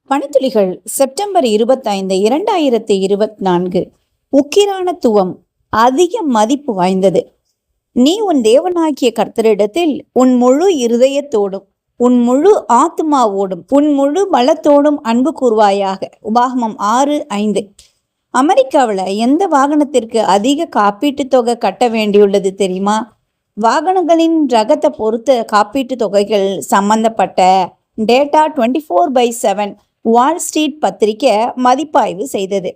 பனித்துளிகள் September 25, 2024. உக்கிரானத்துவம் அதிக மதிப்பு வாய்ந்தது. நீ உன் தேவனாகிய கர்த்தரிடத்தில் உன் முழு இருதயத்தோடும் உன் முழு ஆத்மாவோடும் உன் முழு பலத்தோடும் அன்பு கூர்வாயாக. உபாகமம் 6:5. அமெரிக்காவில் எந்த வாகனத்திற்கு அதிக காப்பீட்டு தொகை கட்ட வேண்டியுள்ளது தெரியுமா? வாகனங்களின் ரகத்தை பொறுத்த காப்பீட்டு தொகைகள் சம்பந்தப்பட்ட டேட்டா 24/7 வால் ஸ்ட்ரீட் பத்திரிகை மதிப்பாய்வு செய்தது.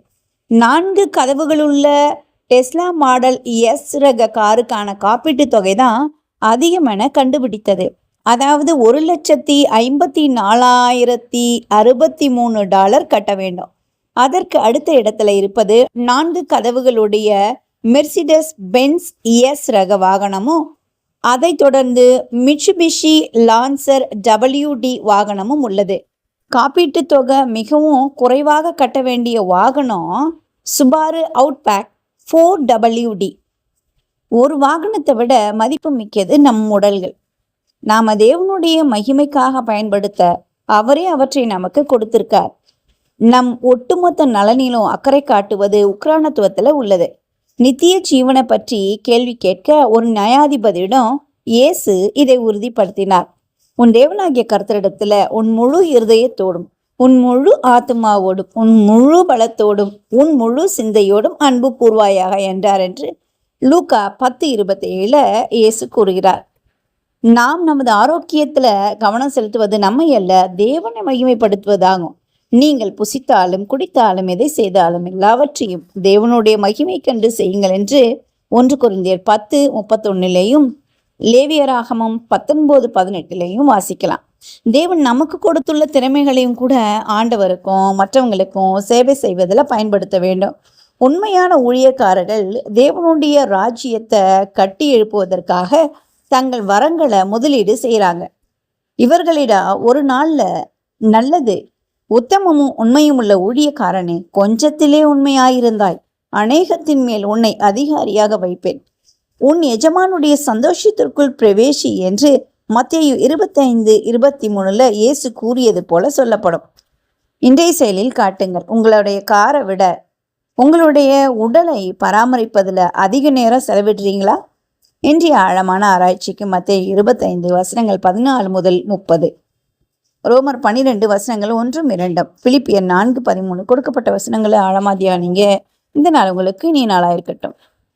4 கதவுகளுள்ள டெஸ்லா மாடல் எஸ் ரக காருக்கான காப்பீட்டு தொகை தான் அதிகம் என கண்டுபிடித்தது. அதாவது $1,54,063 கட்ட வேண்டும். அதற்கு அடுத்த இடத்துல இருப்பது 4 கதவுகளுடைய மெர்சிடஸ் பென்ஸ் எஸ் ரக வாகனமும், அதை தொடர்ந்து மிட்சுபிஷி லான்சர் WD வாகனமும் உள்ளது. காப்பீட்டு தொகை மிகவும் குறைவாக கட்ட வேண்டிய வாகனம் சுபாரு அவுட்பேக் 4WD. ஒரு வாகனத்தை விட மதிப்பு மிக்கது நம் உடல்கள். நாம் தேவனுடைய மகிமைக்காக பயன்படுத்த அவரே அவற்றை நமக்கு கொடுத்திருக்கார். நம் ஒட்டுமொத்த நலனிலும் அக்கறை காட்டுவது உக்கிரானத்துவத்தில் உள்ளது. நித்திய ஜீவனை பற்றி கேள்வி கேட்க ஒரு நியாயாதிபதியிடம் இயேசு இதை உறுதிப்படுத்தினார். உன் தேவனாகிய கர்த்தரிடத்துல உன் முழு இருதயத்தோடும் உன் முழு ஆத்மாவோடும் உன் முழு பலத்தோடும் உன் முழு சிந்தையோடும் அன்பு கூர்வாயாக என்றார் என்று லூக்கா 10:27 இயேசு கூறுகிறார். நாம் நமது ஆரோக்கியத்துல கவனம் செலுத்துவது நம்மை அல்ல, தேவனை மகிமைப்படுத்துவதாகும். நீங்கள் புசித்தாலும் குடித்தாலும் எதை செய்தாலும் எல்லாவற்றையும் தேவனுடைய மகிமை கண்டு செய்யுங்கள் என்று 1 கொரிந்தியர் 10:31 லேவியராகமம் 19:18 வாசிக்கலாம். தேவன் நமக்கு கொடுத்துள்ள திறமைகளையும் கூட ஆண்டவருக்கும் மற்றவங்களுக்கும் சேவை செய்வதில் பயன்படுத்த வேண்டும். உண்மையான ஊழியக்காரர்கள் தேவனுடைய ராஜ்யத்தை கட்டி எழுப்புவதற்காக தங்கள் வரங்களை முதலீடு செய்கிறாங்க. இவர்களிடம் ஒரு நாளில் நல்லது, உத்தமமும் உண்மையும் உள்ள ஊழியக்காரனே, கொஞ்சத்திலே உண்மையாயிருந்தாய், அநேகத்தின் மேல் உன்னை அதிகாரியாக வைப்பேன், உன் எஜமானுடைய சந்தோஷத்திற்குள் பிரவேசி என்று மத்தேயு 25:23 இயேசு கூறியது போல சொல்லப்படும். இன்றைய செயலில் காட்டுங்கள். உங்களுடைய காரை விட உங்களுடைய உடலை பராமரிப்பதில் அதிக நேரம் செலவிடுறீங்களா? இன்றைய ஆழமான ஆராய்ச்சிக்கு மத்தேயு 25:14-30, ரோமர் 12:1-2, பிலிப்பியர் 4:13 கொடுக்கப்பட்ட வசனங்களை ஆழமா தியானிங்க. இந்த நாள் உங்களுக்கு இனிய நாளாக இருக்கட்டும்.